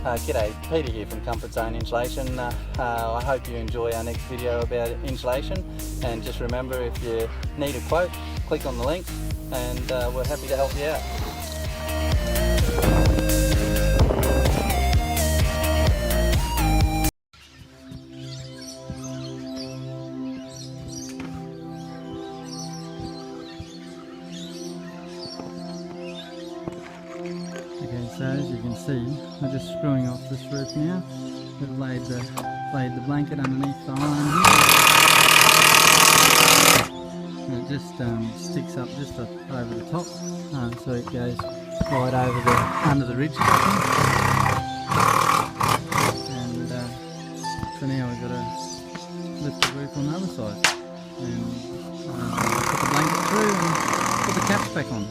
G'day, Peter here from Comfort Zone Insulation. I hope you enjoy our next video about insulation, and just remember, if you need a quote, click on the link and we're happy to help you out. Okay, so as you can see, we're just screwing off this roof now. We've laid the blanket underneath the iron here. And it just sticks up just over the top, so it goes right over under the ridge capping. And so now we've got to lift the roof on the other side and put the blanket through and put the caps back on.